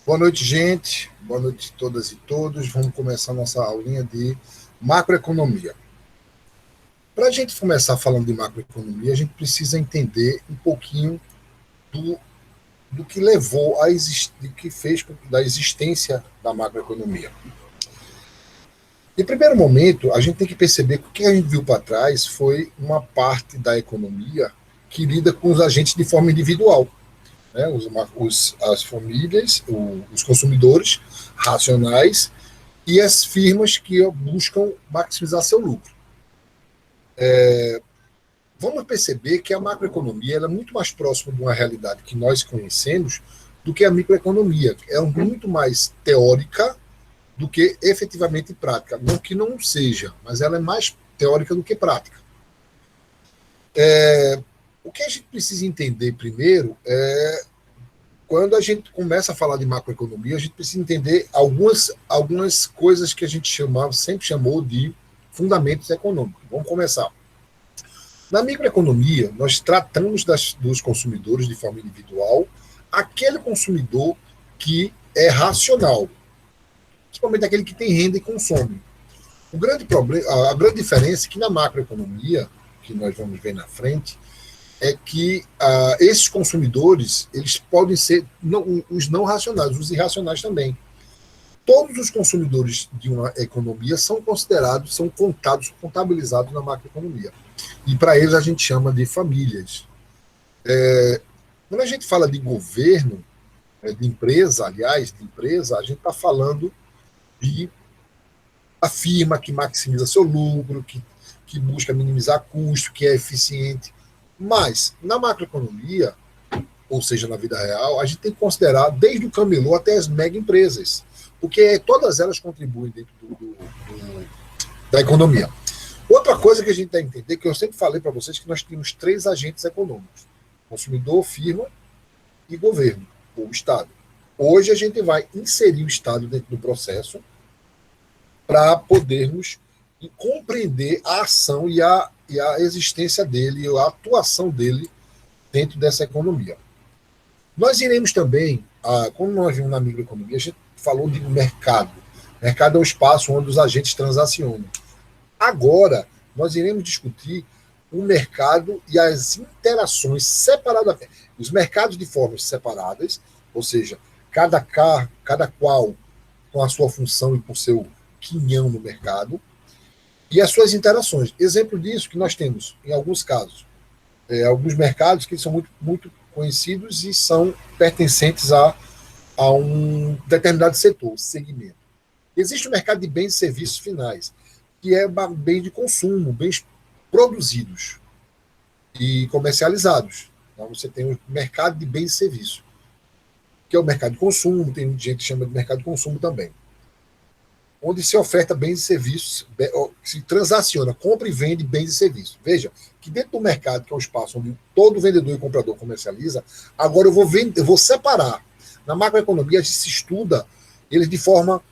Boa noite, gente. Boa noite a todas e todos. Vamos começar nossa aulinha de macroeconomia. Para a gente começar falando de macroeconomia, a gente precisa entender um pouquinho do que levou do que fez da existência da macroeconomia. Em primeiro momento, a gente tem que perceber que o que a gente viu para trás foi uma parte da economia que lida com os agentes de forma individual. Né, as famílias, os consumidores racionais e as firmas que buscam maximizar seu lucro. Vamos perceber que a macroeconomia é muito mais próxima de uma realidade que nós conhecemos do que a microeconomia. É muito mais teórica do que efetivamente prática. Não que não seja, mas ela é mais teórica do que prática. O que a gente precisa entender primeiro é quando a gente começa a falar de macroeconomia, a gente precisa entender algumas coisas que a gente sempre chamou de fundamentos econômicos. Vamos começar. Na microeconomia, nós tratamos dos consumidores de forma individual, aquele consumidor que é racional, principalmente aquele que tem renda e consome. O grande problema, a grande diferença é que na macroeconomia, que nós vamos ver na frente, é que esses consumidores, eles podem ser os não racionais, os irracionais também. Todos os consumidores de uma economia são considerados, são contados, contabilizados na macroeconomia. E para eles a gente chama de famílias. Quando a gente fala de governo, de empresa, aliás, de empresa, a gente está falando de a firma que maximiza seu lucro, que busca minimizar custo, que é eficiente. Mas, na macroeconomia, ou seja, na vida real, a gente tem que considerar desde o camelô até as mega empresas, porque todas elas contribuem dentro da economia. Outra coisa que a gente tem que entender, que eu sempre falei para vocês, que nós temos 3 agentes econômicos: consumidor, firma e governo, ou Estado. Hoje a gente vai inserir o Estado dentro do processo para podermos compreender a ação e a existência dele, a atuação dele dentro dessa economia. Nós iremos também, como nós vimos na microeconomia, a gente falou de mercado. Mercado é o espaço onde os agentes transacionam. Agora, nós iremos discutir o mercado e as interações separadamente. Os mercados de formas separadas, ou seja, cada qual com a sua função e por seu quinhão no mercado, e as suas interações. Exemplo disso que nós temos, em alguns casos, alguns mercados que são muito, muito conhecidos e são pertencentes a um determinado setor, segmento. Existe o mercado de bens e serviços finais, que é bem de consumo, bens produzidos e comercializados. Então, você tem o mercado de bens e serviços, que é o mercado de consumo, tem gente que chama de mercado de consumo também, onde se oferta bens e serviços, se transaciona, compra e vende bens e serviços. Veja que dentro do mercado, que é o espaço onde todo vendedor e comprador comercializa, agora eu vou separar. Na macroeconomia, a gente se estuda eles de forma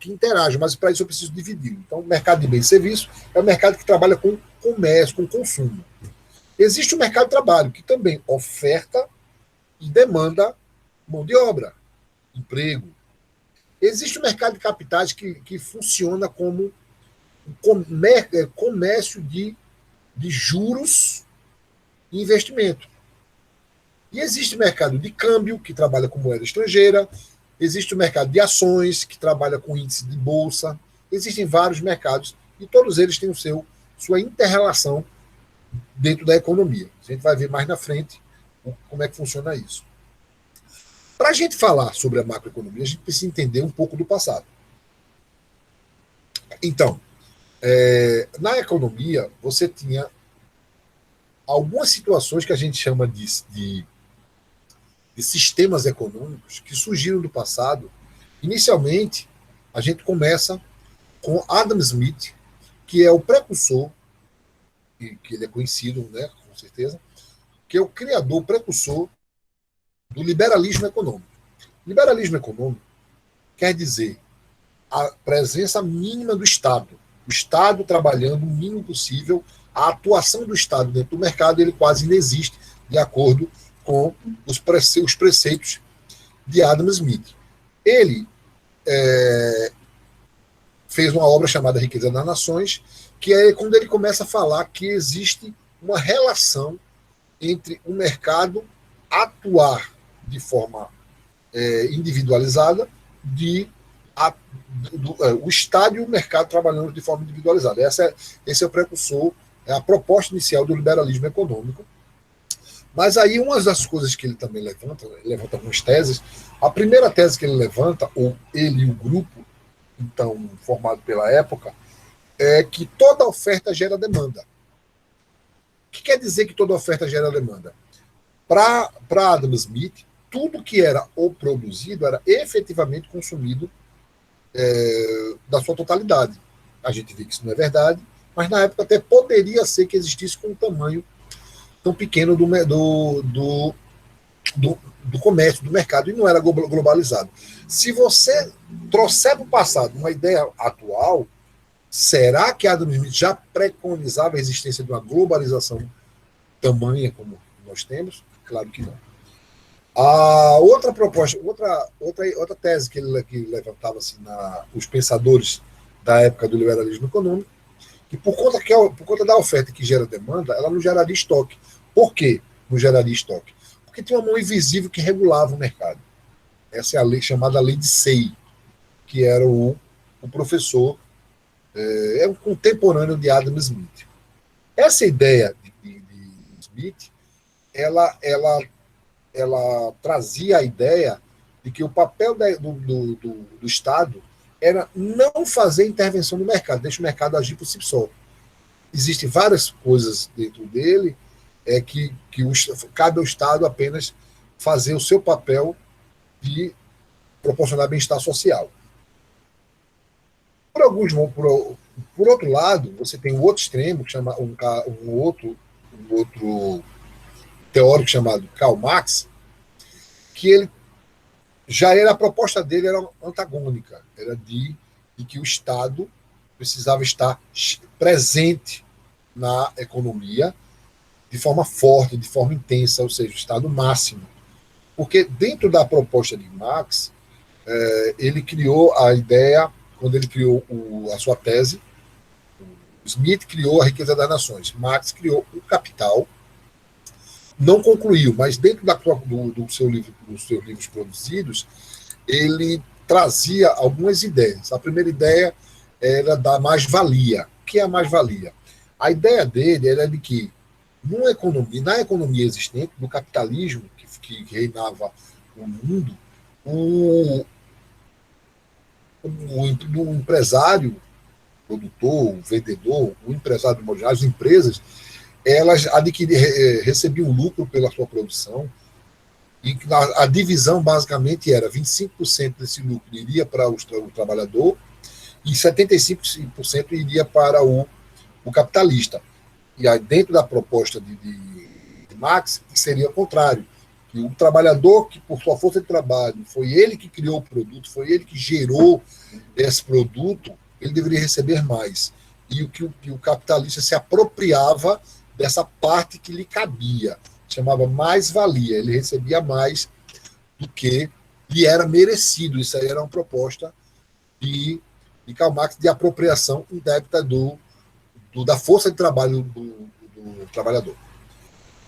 que interagem, mas para isso eu preciso dividir. Então, o mercado de bens e serviços é o mercado que trabalha com comércio, com consumo. Existe o mercado de trabalho, que também oferta e demanda mão de obra, emprego. Existe o mercado de capitais que funciona como comércio de juros e investimento. E existe o mercado de câmbio, que trabalha com moeda estrangeira. Existe o mercado de ações, que trabalha com índice de bolsa. Existem vários mercados e todos eles têm sua inter-relação dentro da economia. A gente vai ver mais na frente como é que funciona isso. Para a gente falar sobre a macroeconomia, a gente precisa entender um pouco do passado. Então, na economia, você tinha algumas situações que a gente chama de sistemas econômicos que surgiram do passado. Inicialmente, a gente começa com Adam Smith, que é o precursor, que ele é conhecido, né, com certeza, que é o criador, o precursor do liberalismo econômico. Liberalismo econômico quer dizer a presença mínima do Estado. O Estado trabalhando o mínimo possível, a atuação do Estado dentro do mercado ele quase inexiste, de acordo com os preceitos de Adam Smith. Ele fez uma obra chamada Riqueza das Nações, que é quando ele começa a falar que existe uma relação entre o mercado atuar de forma individualizada o Estado e o mercado trabalhando de forma individualizada. Esse é o precursor, é a proposta inicial do liberalismo econômico. Mas aí uma das coisas que ele também levanta, ele levanta algumas teses. A primeira tese que ele levanta, ou ele e o grupo, então formado pela época, é que toda oferta gera demanda. O que quer dizer que toda oferta gera demanda? Para Adam Smith, tudo que era ou produzido era efetivamente consumido da sua totalidade. A gente vê que isso não é verdade, mas na época até poderia ser que existisse com um tamanho tão pequeno do comércio, do mercado, e não era globalizado. Se você trouxer para o passado uma ideia atual, será que Adam Smith já preconizava a existência de uma globalização tamanha como nós temos? Claro que não. A outra proposta, outra tese que ele levantava assim, os pensadores da época do liberalismo econômico, que por conta da oferta que gera demanda, ela não geraria estoque. Por que não geraria estoque? Porque tinha uma mão invisível que regulava o mercado. Essa é a lei chamada Lei de Say, que era o professor, um contemporâneo de Adam Smith. Essa ideia de Smith, ela trazia a ideia de que o papel do Estado era não fazer intervenção no mercado, deixa o mercado agir por si só. Existem várias coisas dentro dele que cabe ao Estado apenas fazer o seu papel de proporcionar bem-estar social. Por outro lado, você tem um outro extremo, que chama um outro teórico chamado Karl Marx, que ele já era, a proposta dele era antagônica, era de que o Estado precisava estar presente na economia de forma forte, de forma intensa, ou seja, o Estado máximo. Porque dentro da proposta de Marx, ele criou a ideia, quando ele criou a sua tese, Smith criou a Riqueza das Nações, Marx criou o Capital, não concluiu, mas dentro dos seus livros produzidos, ele trazia algumas ideias. A primeira ideia era da mais-valia. O que é a mais-valia? A ideia dele era de que, na economia existente, no capitalismo que reinava o mundo, o empresário, produtor, o vendedor, o empresário de as empresas, elas recebiam lucro pela sua produção, e a divisão basicamente era 25% desse lucro iria para o trabalhador e 75% iria para o capitalista. E aí, dentro da proposta de Marx, seria o contrário, que o trabalhador, que por sua força de trabalho, foi ele que criou o produto, foi ele que gerou esse produto, ele deveria receber mais. E o capitalista se apropriava dessa parte que lhe cabia, chamava mais-valia, ele recebia mais do que lhe era merecido. Isso aí era uma proposta de Karl Marx de apropriação indébita da força de trabalho do trabalhador.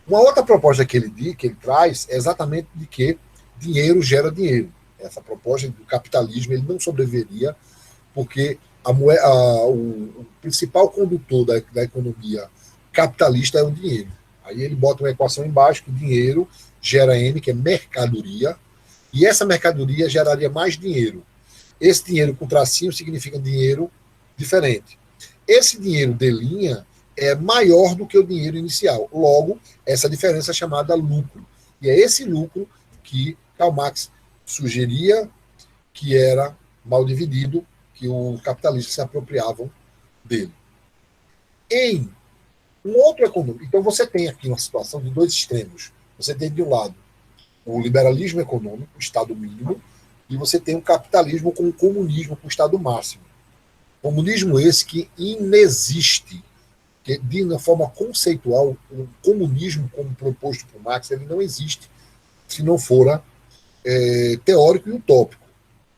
Uma outra proposta que ele traz é exatamente de que dinheiro gera dinheiro. Essa proposta do capitalismo ele não sobreviveria, porque o principal condutor da economia capitalista é o dinheiro. Aí ele bota uma equação embaixo que dinheiro gera M, que é mercadoria, e essa mercadoria geraria mais dinheiro. Esse dinheiro com tracinho significa dinheiro diferente. Esse dinheiro de linha é maior do que o dinheiro inicial. Logo, essa diferença é chamada lucro. E é esse lucro que Karl Marx sugeria que era mal dividido, que os capitalistas se apropriavam dele. Em um outro econômico. Então, você tem aqui uma situação de dois extremos. Você tem, de um lado, o liberalismo econômico, o Estado mínimo, e você tem o capitalismo com o comunismo, com o Estado máximo. Comunismo esse que inexiste, que de uma forma conceitual, o comunismo, como proposto por Marx, ele não existe se não for teórico e utópico,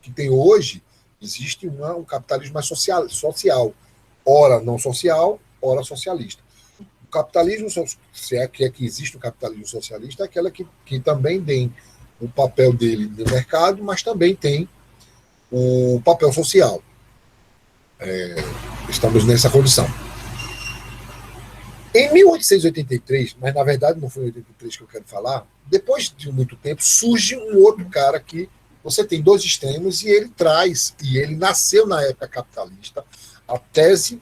que tem hoje, existe um capitalismo mais social, ora não social, ora socialista. O capitalismo, se é que existe o capitalismo socialista, é aquela que também tem o papel dele no mercado, mas também tem o papel social. Estamos nessa condição. Em 1883, mas na verdade não foi em 83 que eu quero falar, depois de muito tempo, surge um outro cara que você tem dois extremos e ele traz, e ele nasceu na época capitalista, a tese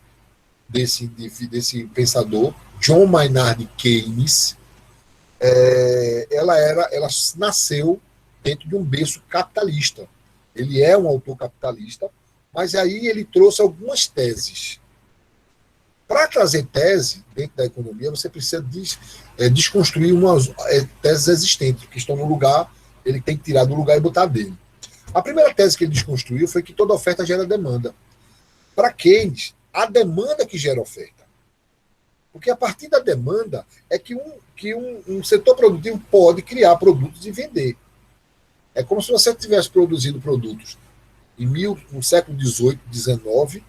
desse pensador, John Maynard Keynes, ela nasceu dentro de um berço capitalista. Ele é um autor capitalista, mas aí ele trouxe algumas teses. Para trazer tese dentro da economia, você precisa desconstruir umas teses existentes, que estão no lugar, ele tem que tirar do lugar e botar dele. A primeira tese que ele desconstruiu foi que toda oferta gera demanda. Para Keynes, a demanda que gera oferta. Porque a partir da demanda é que um setor produtivo pode criar produtos e vender. É como se você tivesse produzido produtos no século XVIII, XIX,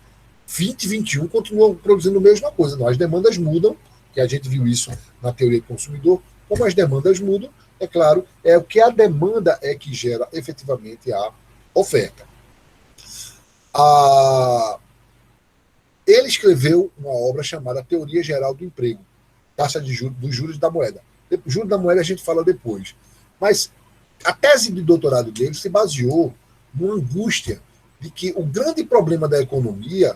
20, 21 continuam produzindo a mesma coisa. Não, as demandas mudam, que a gente viu isso na teoria do consumidor. Como as demandas mudam, é claro, é o que a demanda é que gera efetivamente a oferta. Ele escreveu uma obra chamada Teoria Geral do Emprego, taxa de juros, dos juros da moeda. Juros da moeda a gente fala depois. Mas a tese de doutorado dele se baseou numa angústia de que o grande problema da economia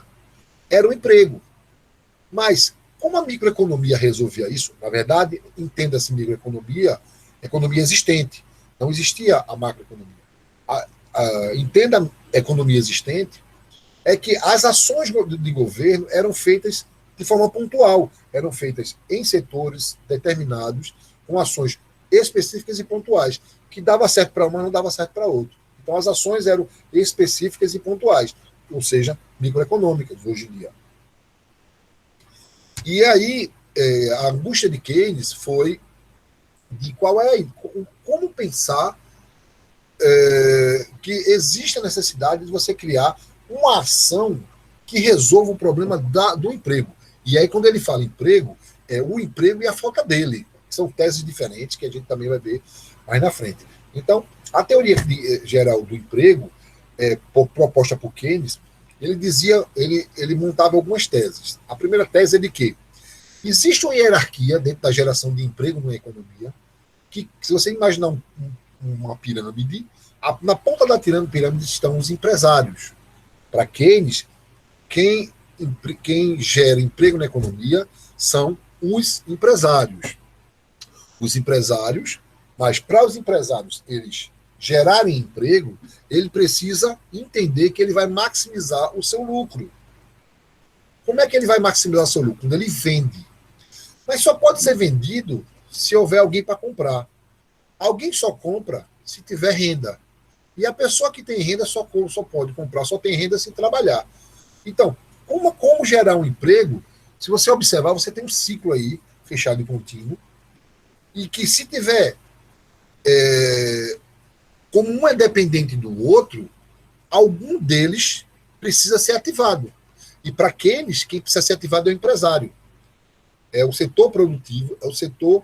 era o emprego. Mas, como a microeconomia resolvia isso, na verdade, entenda-se microeconomia, economia existente. Não existia a macroeconomia. Entenda a economia existente, é que as ações de governo eram feitas de forma pontual, eram feitas em setores determinados, com ações específicas e pontuais, que dava certo para uma, não dava certo para outra. Então, as ações eram específicas e pontuais, ou seja, microeconômicas, hoje em dia. E aí, a angústia de Keynes foi de como pensar que existe a necessidade de você criar uma ação que resolva o problema do emprego. E aí, quando ele fala emprego, é o emprego e a falta dele. São teses diferentes que a gente também vai ver mais na frente. Então, a teoria geral do emprego, proposta por Keynes, ele montava algumas teses. A primeira tese é de que existe uma hierarquia dentro da geração de emprego na economia, que, se você imaginar uma pirâmide, na ponta da pirâmide estão os empresários. Para Keynes, quem gera emprego na economia são os empresários. Os empresários, mas para os empresários eles gerarem emprego, ele precisa entender que ele vai maximizar o seu lucro. Como é que ele vai maximizar o seu lucro? Quando ele vende. Mas só pode ser vendido se houver alguém para comprar. Alguém só compra se tiver renda. E a pessoa que tem renda só pode comprar, só tem renda se trabalhar. Então, como gerar um emprego? Se você observar, você tem um ciclo aí, fechado e contínuo, e que se tiver, como um é dependente do outro, algum deles precisa ser ativado. E para aqueles, quem precisa ser ativado é o empresário. É o setor produtivo, é o setor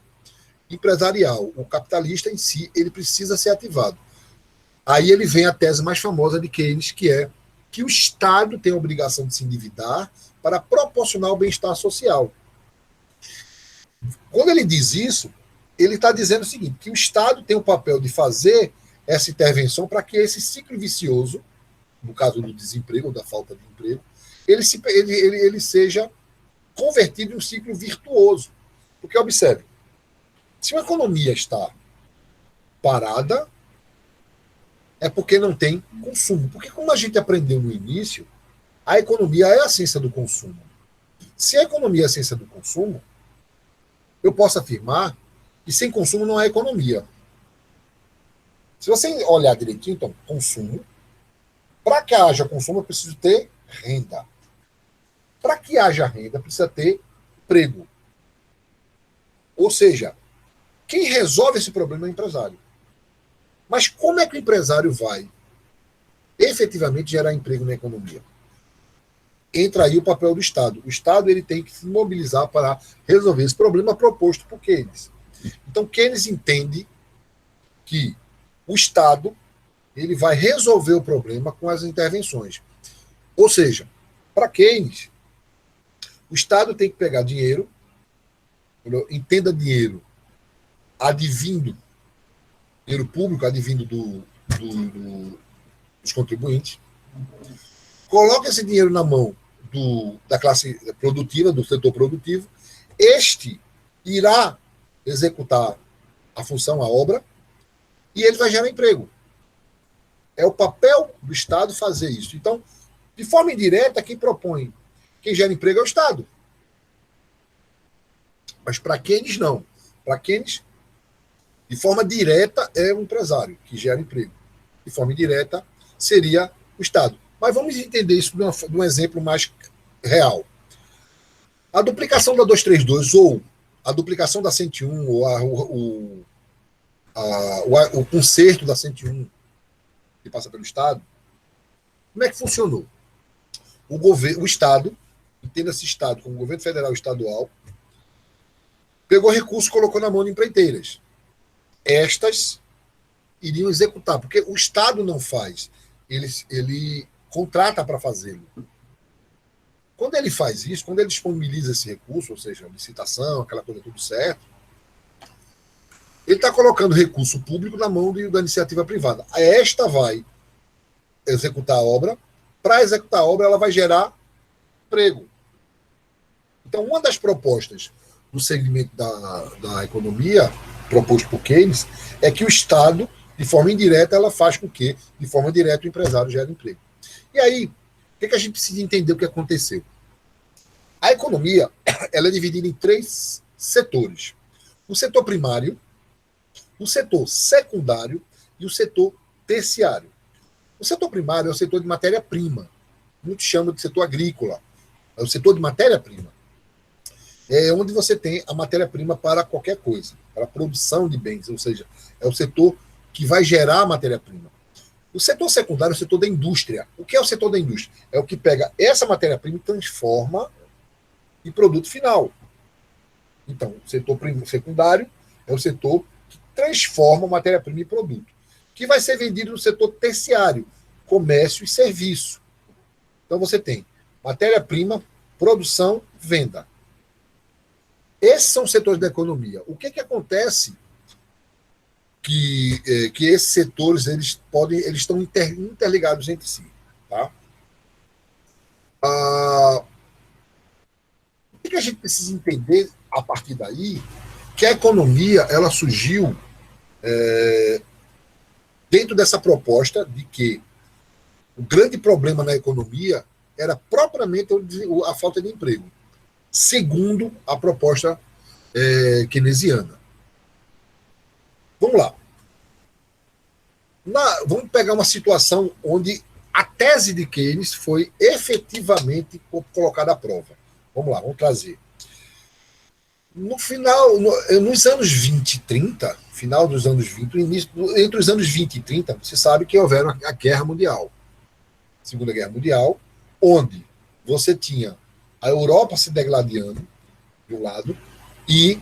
empresarial. O capitalista em si, ele precisa ser ativado. Aí ele vem a tese mais famosa de Keynes, que é que o Estado tem a obrigação de se endividar para proporcionar o bem-estar social. Quando ele diz isso, ele está dizendo o seguinte, que o Estado tem o papel de fazer essa intervenção para que esse ciclo vicioso, no caso do desemprego ou da falta de emprego, ele seja convertido em um ciclo virtuoso. Porque, observe, se uma economia está parada, é porque não tem consumo. Porque, como a gente aprendeu no início, a economia é a ciência do consumo. Se a economia é a ciência do consumo, eu posso afirmar que sem consumo não há economia. Se você olhar direitinho, então, consumo, para que haja consumo, eu preciso ter renda. Para que haja renda, precisa ter emprego. Ou seja, quem resolve esse problema é o empresário. Mas como é que o empresário vai efetivamente gerar emprego na economia? Entra aí o papel do Estado. O Estado ele tem que se mobilizar para resolver esse problema proposto por Keynes. Então, Keynes entende que o Estado ele vai resolver o problema com as intervenções. Ou seja, para Keynes, o Estado tem que pegar dinheiro, entenda dinheiro advindo, dinheiro público advindo dos contribuintes, coloca esse dinheiro na mão da classe produtiva, do setor produtivo, este irá executar a função, a obra, e ele vai gerar emprego. É o papel do Estado fazer isso. Então, de forma indireta, quem propõe, quem gera emprego é o Estado. Mas para Keynes, não. Para Keynes, de forma direta, é o empresário que gera emprego. De forma indireta, seria o Estado. Mas vamos entender isso de um exemplo mais real. A duplicação da 232, ou a duplicação da 101, ou o conserto da 101, que passa pelo Estado, como é que funcionou? O Estado, entenda-se Estado como governo federal e estadual, pegou recursos e colocou na mão de empreiteiras. Estas iriam executar, porque o Estado não faz, ele contrata para fazê-lo. Quando ele faz isso, quando ele disponibiliza esse recurso, ou seja, licitação, aquela coisa tudo certo, ele está colocando recurso público na mão da iniciativa privada. Esta vai executar a obra. Para executar a obra, ela vai gerar emprego. Então, uma das propostas do segmento da economia, proposto por Keynes, é que o Estado, de forma indireta, ela faz com que, de forma direta, o empresário gere emprego. E aí, o que a gente precisa entender o que aconteceu? A economia ela é dividida em 3 setores. O setor primário, o setor secundário e o setor terciário. O setor primário é o setor de matéria-prima. Muitos chamam de setor agrícola. É o setor de matéria-prima. É onde você tem a matéria-prima para qualquer coisa, para a produção de bens, ou seja, é o setor que vai gerar a matéria-prima. O setor secundário é o setor da indústria. O que é o setor da indústria? É o que pega essa matéria-prima e transforma em produto final. Então, o setor secundário é o setor que transforma a matéria-prima em produto, que vai ser vendido no setor terciário, comércio e serviço. Então, você tem matéria-prima, produção, venda. Esses são os setores da economia. O que acontece que esses setores eles estão interligados entre si, tá? O que a gente precisa entender a partir daí? Que a economia ela surgiu dentro dessa proposta de que o grande problema na economia era propriamente a falta de emprego, segundo a proposta keynesiana. Vamos lá. Vamos pegar uma situação onde a tese de Keynes foi efetivamente colocada à prova. Vamos lá, vamos trazer. No final, nos anos 20 e 30, final dos anos 20, entre os anos 20 e 30, você sabe que houveram a Guerra Mundial, Segunda Guerra Mundial, onde você tinha a Europa se degladiando, de um lado, e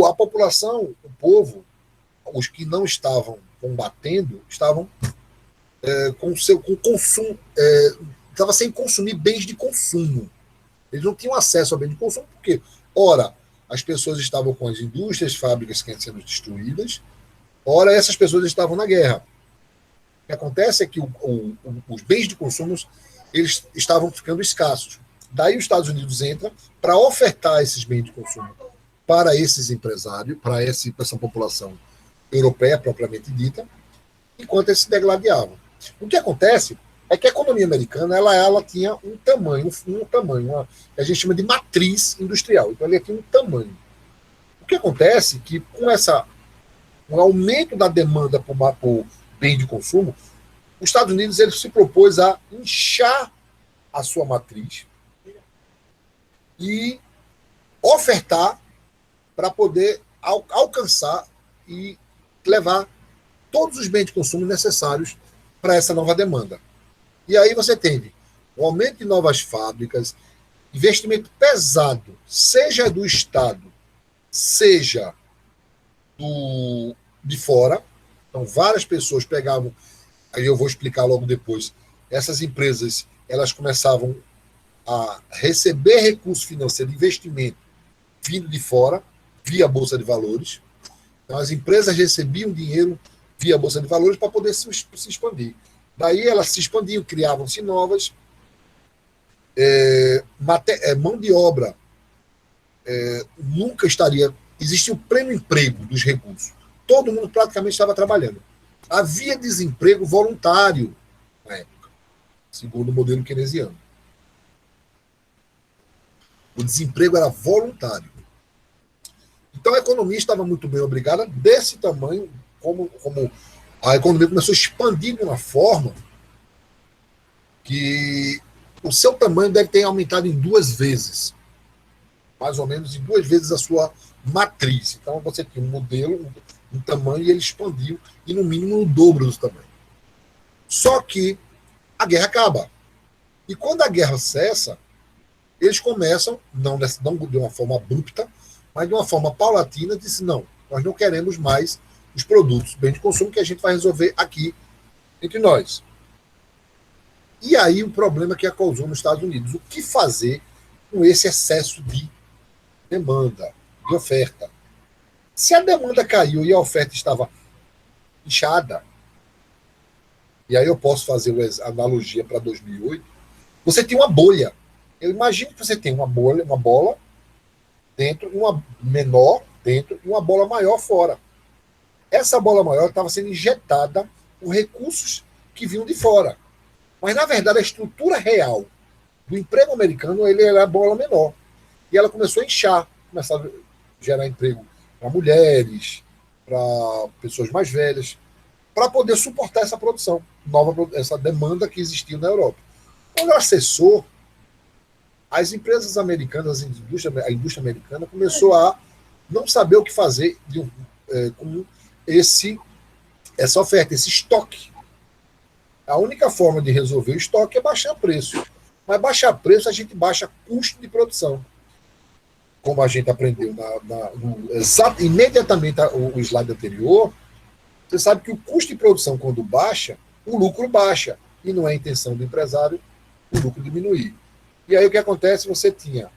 a população, o povo, os que não estavam combatendo, estavam com consumo, estava sem consumir bens de consumo. Eles não tinham acesso a bens de consumo, porque, ora, as pessoas estavam com as indústrias, fábricas sendo destruídas, ora, essas pessoas estavam na guerra. O que acontece é que os bens de consumo eles estavam ficando escassos. Daí os Estados Unidos entra para ofertar esses bens de consumo para esses empresários, para essa população europeia propriamente dita, enquanto eles se degladiavam. O que acontece é que a economia americana ela tinha um tamanho que a gente chama de matriz industrial. Então, ela tinha um tamanho. O que acontece é que, com um aumento da demanda por bens de consumo, os Estados Unidos ele se propôs a inchar a sua matriz e ofertar para poder alcançar e levar todos os bens de consumo necessários para essa nova demanda. E aí você tem o aumento de novas fábricas, investimento pesado, seja do Estado, seja de fora. Então, várias pessoas pegavam, aí eu vou explicar logo depois, essas empresas, elas começavam a receber recurso financeiro de investimento vindo de fora, via Bolsa de Valores. Então, as empresas recebiam dinheiro via Bolsa de Valores para poder se expandir. Daí elas se expandiam, criavam-se novas. Mão de obra nunca estaria... Existia o pleno emprego dos recursos. Todo mundo praticamente estava trabalhando. Havia desemprego voluntário na época, segundo o modelo keynesiano. O desemprego era voluntário. Então a economia estava muito bem obrigada, desse tamanho, como a economia começou a expandir de uma forma que o seu tamanho deve ter aumentado em 2 vezes. Mais ou menos em 2 vezes a sua matriz. Então você tinha um modelo, um tamanho, e ele expandiu, e no mínimo o dobro do tamanho. Só que a guerra acaba. E quando a guerra cessa, eles começam, não de uma forma abrupta, mas de uma forma paulatina, disse, não, nós não queremos mais os produtos, bem de consumo, que a gente vai resolver aqui entre nós. E aí o problema que causou nos Estados Unidos. O que fazer com esse excesso de demanda, de oferta? Se a demanda caiu e a oferta estava inchada, e aí eu posso fazer a analogia para 2008, você tem uma bolha. Eu imagino que você tem uma bola dentro, uma menor dentro e uma bola maior fora. Essa bola maior estava sendo injetada com recursos que vinham de fora. Mas, na verdade, a estrutura real do emprego americano ele era a bola menor. E ela começou a inchar, começou a gerar emprego para mulheres, para pessoas mais velhas, para poder suportar essa produção, essa demanda que existia na Europa. Quando ela cessou, as empresas americanas, a indústria americana começou a não saber o que fazer com essa oferta, esse estoque. A única forma de resolver o estoque é baixar preço. Mas baixar preço, a gente baixa custo de produção. Como a gente aprendeu imediatamente o slide anterior, você sabe que o custo de produção, quando baixa, o lucro baixa. E não é a intenção do empresário o lucro diminuir. E aí o que acontece? Você tinha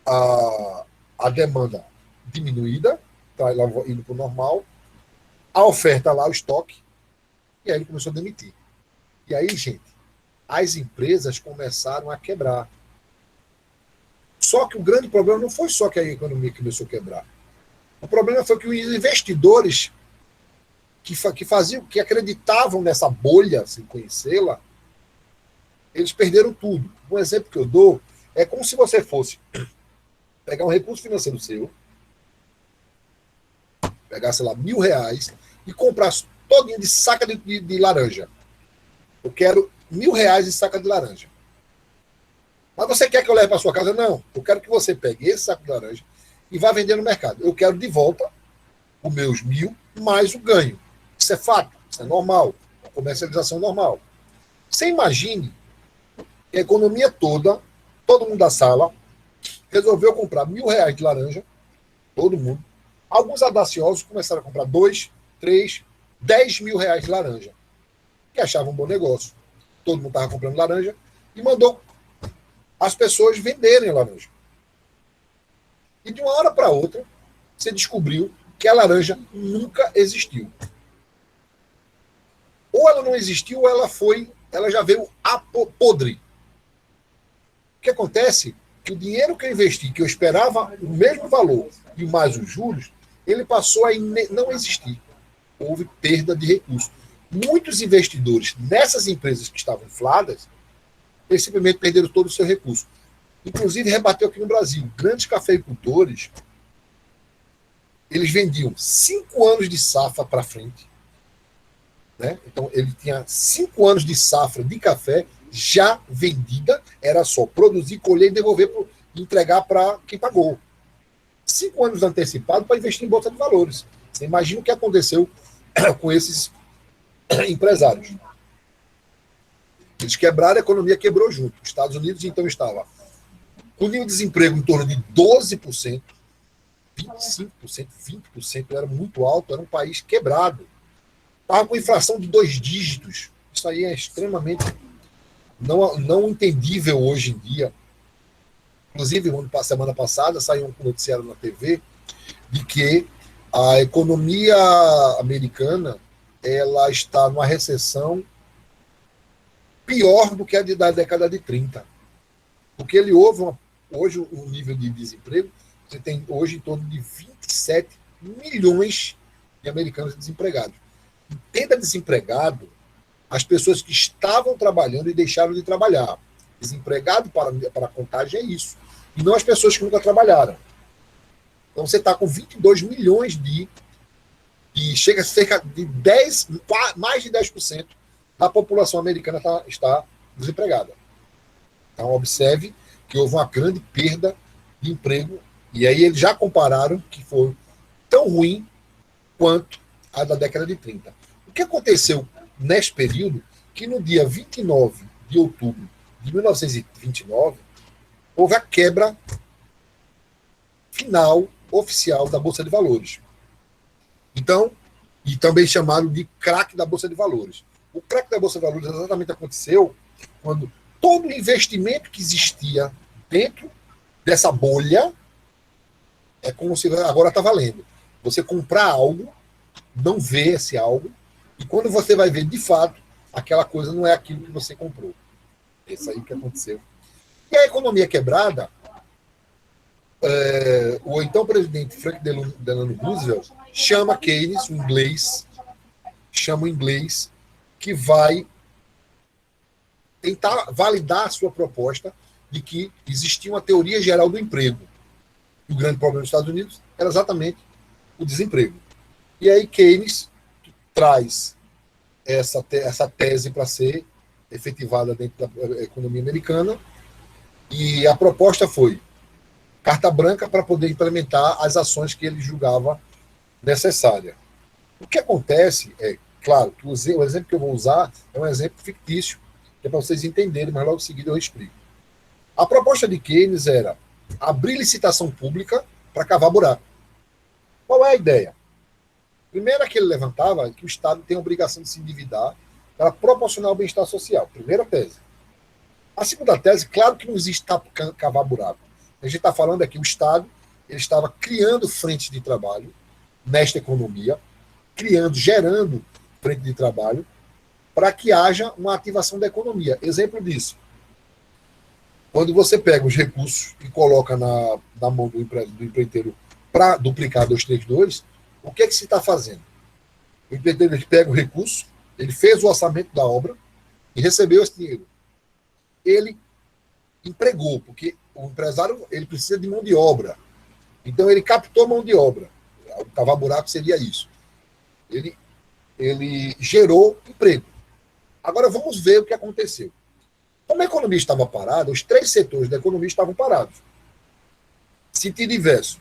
a demanda diminuída, tá, indo para o normal, a oferta lá, o estoque, e aí ele começou a demitir. E aí, gente, as empresas começaram a quebrar. Só que o grande problema não foi só que a economia começou a quebrar. O problema foi que os investidores que acreditavam nessa bolha, sem conhecê-la, eles perderam tudo. Um exemplo que eu dou é como se você fosse pegar um recurso financeiro seu, pegar, sei lá, R$1.000 e comprar todinho de saca de laranja. Eu quero R$1.000 de saca de laranja. Mas você quer que eu leve para sua casa? Não. Eu quero que você pegue esse saco de laranja e vá vender no mercado. Eu quero de volta os meus 1.000 mais o ganho. Isso é fato, isso é normal. A comercialização normal. Você imagine que a economia toda, todo mundo da sala, resolveu comprar R$1.000 de laranja, todo mundo. Alguns audaciosos começaram a comprar 2, 3, R$10.000 de laranja, que achavam um bom negócio. Todo mundo estava comprando laranja e mandou as pessoas venderem a laranja. E de uma hora para outra, você descobriu que a laranja nunca existiu. Ou ela não existiu, ou ela já veio podre. O que acontece? Que o dinheiro que eu investi, que eu esperava o mesmo valor e mais os juros, ele passou a não existir. Houve perda de recursos. Muitos investidores nessas empresas que estavam infladas, eles simplesmente perderam todo o seu recurso. Inclusive, rebateu aqui no Brasil. Grandes cafeicultores, eles vendiam 5 anos de safra para frente. Né? Então, ele tinha 5 anos de safra de café já vendida, era só produzir, colher e devolver, entregar para quem pagou. 5 anos antecipado para investir em bolsa de valores. Você imagina o que aconteceu com esses empresários. Eles quebraram, a economia quebrou junto. Os Estados Unidos, então, estava com nível de desemprego em torno de 12%, 25%, 20%, era muito alto, era um país quebrado. Estava com inflação de 2 dígitos. Isso aí é extremamente não entendível hoje em dia. Inclusive, semana passada, saiu um noticiário na TV de que a economia americana ela está numa recessão pior do que a da década de 30. Porque hoje o nível de desemprego, você tem hoje em torno de 27 milhões de americanos desempregados. Entenda desempregado as pessoas que estavam trabalhando e deixaram de trabalhar. Desempregado para a contagem é isso. E não as pessoas que nunca trabalharam. Então você está com 22 milhões e chega a cerca de mais de 10% da população americana está desempregada. Então observe que houve uma grande perda de emprego, e aí eles já compararam que foi tão ruim quanto a da década de 30. O que aconteceu neste período, que no dia 29 de outubro de 1929, houve a quebra final oficial da Bolsa de Valores. Então, e também chamado de craque da Bolsa de Valores. O craque da Bolsa de Valores exatamente aconteceu quando todo o investimento que existia dentro dessa bolha é como se agora está valendo. Você comprar algo, não vê esse algo, e quando você vai ver de fato, aquela coisa não é aquilo que você comprou. Isso aí que aconteceu. E a economia quebrada, o então presidente Frank Delano Roosevelt chama Keynes, o inglês, que vai tentar validar a sua proposta de que existia uma teoria geral do emprego. E o grande problema dos Estados Unidos era exatamente o desemprego. E aí Keynes traz essa tese para ser efetivada dentro da economia americana, e a proposta foi carta branca para poder implementar as ações que ele julgava necessárias. O que acontece é, claro, que o exemplo que eu vou usar é um exemplo fictício, que é para vocês entenderem, mas logo em seguida eu explico. A proposta de Keynes era abrir licitação pública para cavar buraco. Qual é a ideia? Primeiro que ele levantava que o Estado tem a obrigação de se endividar para proporcionar o bem-estar social. Primeira tese. A segunda tese, claro que não existe cavar buraco. A gente está falando aqui, o Estado ele estava criando frentes de trabalho nesta economia, gerando frente de trabalho, para que haja uma ativação da economia. Exemplo disso. Quando você pega os recursos e coloca na mão do empreiteiro para duplicar 232, o que é que se está fazendo? O empreiteiro pega o recurso, ele fez o orçamento da obra e recebeu esse dinheiro. Ele empregou, porque o empresário ele precisa de mão de obra. Então ele captou mão de obra. O cavar buraco seria isso. Ele gerou emprego. Agora vamos ver o que aconteceu. Como a economia estava parada, os 3 setores da economia estavam parados. Sentido inverso.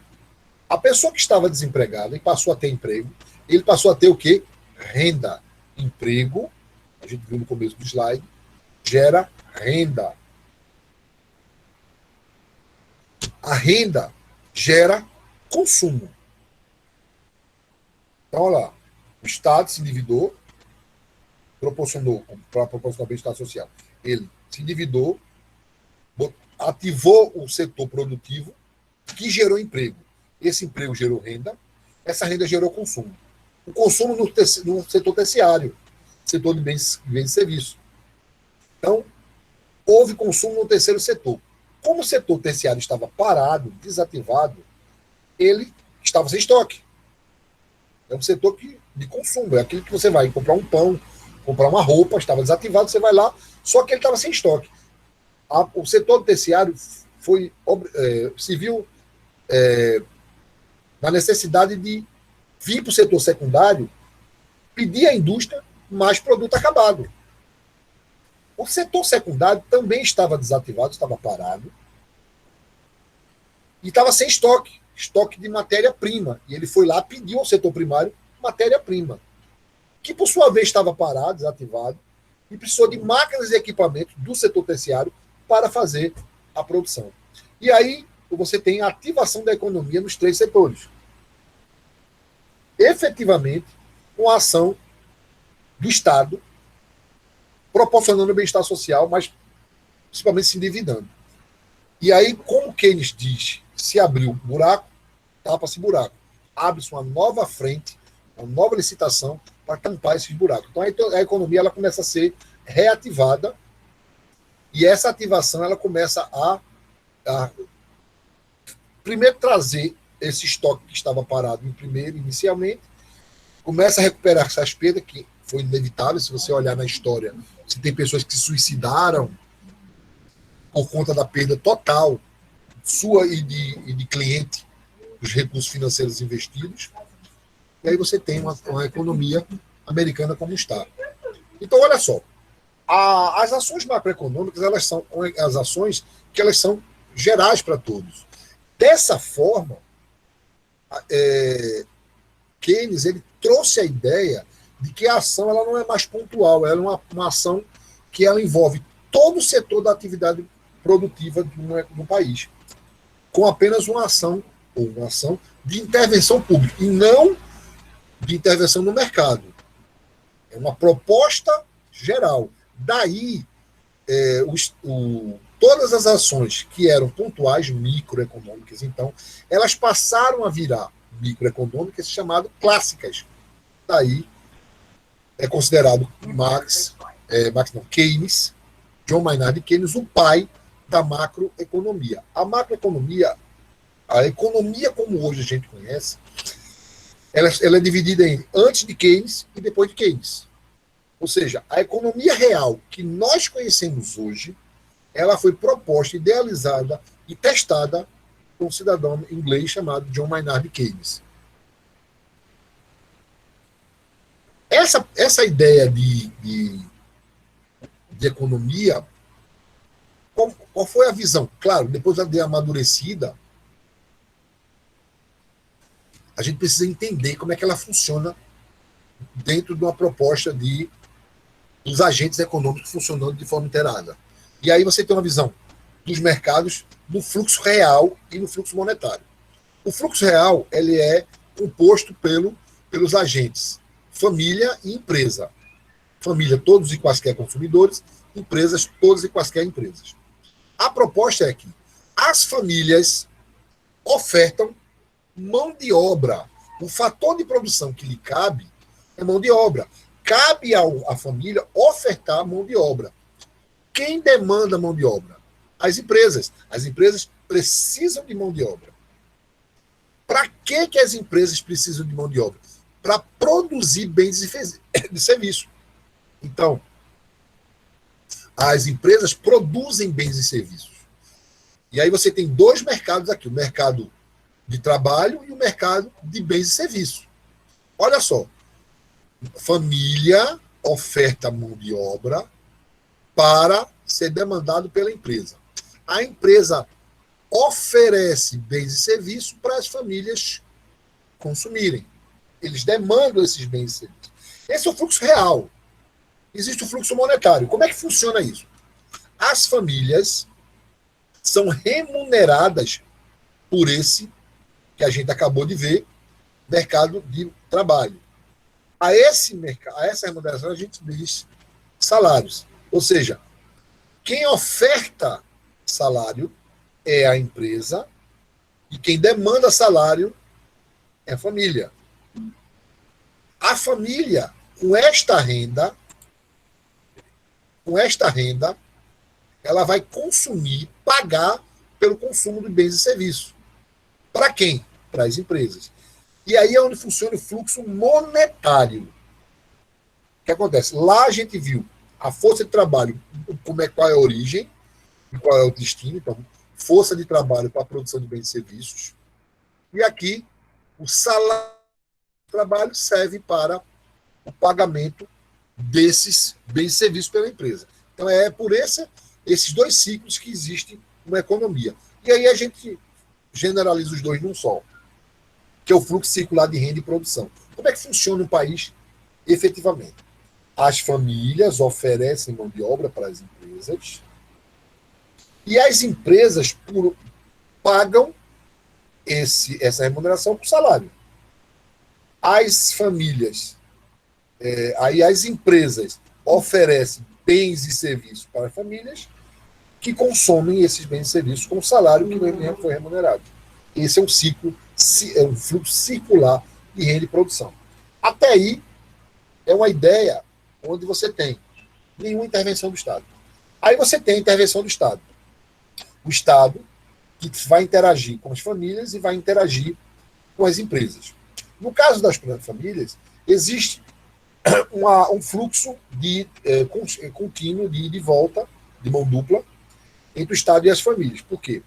A pessoa que estava desempregada e passou a ter emprego, ele passou a ter o quê? Renda. Emprego, a gente viu no começo do slide, gera renda. A renda gera consumo. Então, olha lá, o Estado se endividou, para proporcionar bem-estar social. Ele se endividou, ativou o setor produtivo, que gerou emprego. Esse emprego gerou renda, essa renda gerou consumo. O consumo no setor terciário, setor de bens e serviços. Então, houve consumo no terceiro setor. Como o setor terciário estava parado, desativado, ele estava sem estoque. É um setor de consumo, é aquilo que você vai comprar um pão, comprar uma roupa, estava desativado, você vai lá, só que ele estava sem estoque. O setor terciário se viu na necessidade de vir para o setor secundário, pedir à indústria mais produto acabado. O setor secundário também estava desativado, estava parado, e estava sem estoque. estoque de matéria-prima. E ele foi lá, pediu ao setor primário matéria-prima, que por sua vez estava parado, desativado, e precisou de máquinas e equipamentos do setor terciário para fazer a produção. E aí você tem a ativação da economia nos três setores. Efetivamente, com a ação do Estado, proporcionando bem-estar social, mas principalmente se endividando. E aí, como Keynes diz, se abriu buraco, tapa-se buraco. Abre-se uma nova frente, uma nova licitação para tampar esses buracos. Então, a economia ela começa a ser reativada e essa ativação ela começa a primeiro trazer esse estoque que estava parado inicialmente, começa a recuperar essas perdas, que foi inevitável. Se você olhar na história, você tem pessoas que se suicidaram por conta da perda total sua e de cliente dos recursos financeiros investidos. E aí você tem uma economia americana como está. Então, olha só, as ações macroeconômicas, elas são as ações que elas são gerais para todos. Dessa forma, Keynes ele trouxe a ideia de que a ação ela não é mais pontual, ela é uma ação que ela envolve todo o setor da atividade produtiva do país, com apenas uma ação de intervenção pública, e não de intervenção no mercado. É uma proposta geral. Daí, todas as ações que eram pontuais, microeconômicas, então, elas passaram a virar microeconômicas, chamadas clássicas. Daí, é considerado Keynes, John Maynard Keynes, o pai da macroeconomia. A macroeconomia, a economia como hoje a gente conhece, ela é dividida em antes de Keynes e depois de Keynes. Ou seja, a economia real que nós conhecemos hoje, ela foi proposta, idealizada e testada por um cidadão inglês chamado John Maynard Keynes. Essa ideia de economia, qual foi a visão? Claro, depois de amadurecida, a gente precisa entender como é que ela funciona dentro de uma proposta dos agentes econômicos funcionando de forma integrada. E aí você tem uma visão dos mercados, no fluxo real e no fluxo monetário. O fluxo real ele é composto pelos agentes família e empresa. Família, todos e quaisquer consumidores, empresas, todas e quaisquer empresas. A proposta é que as famílias ofertam mão de obra. O fator de produção que lhe cabe é mão de obra. Cabe à família ofertar mão de obra. Quem demanda mão de obra? As empresas. As empresas precisam de mão de obra. Para que as empresas precisam de mão de obra? Para produzir bens e serviços. Então, as empresas produzem bens e serviços. E aí você tem dois mercados aqui, o mercado de trabalho e o mercado de bens e serviços. Olha só, família oferta mão de obra para ser demandado pela empresa. A empresa oferece bens e serviços para as famílias consumirem. Eles demandam esses bens e serviços. Esse é o fluxo real. Existe o fluxo monetário. Como é que funciona isso? As famílias são remuneradas por esse que a gente acabou de ver, mercado de trabalho. A essa remuneração a gente diz salários. Ou seja, quem oferta salário é a empresa e quem demanda salário é a família. A família, com esta renda, ela vai consumir, pagar pelo consumo de bens e serviços. Para quem? Para as empresas. E aí é onde funciona o fluxo monetário. O que acontece? Lá a gente viu a força de trabalho, qual é a origem e qual é o destino. Então, força de trabalho para a produção de bens e serviços. E aqui, o salário de trabalho serve para o pagamento desses bens e serviços pela empresa. Então, é por esses dois ciclos que existe uma economia. E aí a gente generaliza os dois num só, que é o fluxo circular de renda e produção. Como é que funciona um país efetivamente? As famílias oferecem mão de obra para as empresas e as empresas pagam essa remuneração com salário. As famílias, aí as empresas oferecem bens e serviços para as famílias que consomem esses bens e serviços com salário que não foi remunerado. Esse é um ciclo, é um fluxo circular de renda e produção. Até aí, é uma ideia onde você tem nenhuma intervenção do Estado. Aí você tem a intervenção do Estado. O Estado que vai interagir com as famílias e vai interagir com as empresas. No caso das famílias, existe um fluxo contínuo de ida e volta, de mão dupla, entre o Estado e as famílias. Por quê?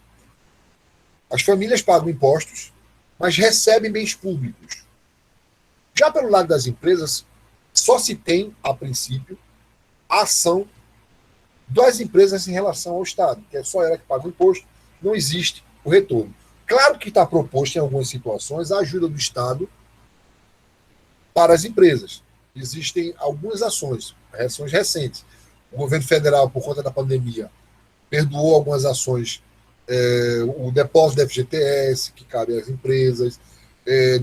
As famílias pagam impostos, mas recebem bens públicos. Já pelo lado das empresas, só se tem, a princípio, a ação das empresas em relação ao Estado, que é só ela que paga o imposto, não existe o retorno. Claro que está proposto, em algumas situações, a ajuda do Estado para as empresas. Existem algumas ações recentes. O governo federal, por conta da pandemia, perdoou algumas ações, o depósito da FGTS, que cabe às empresas,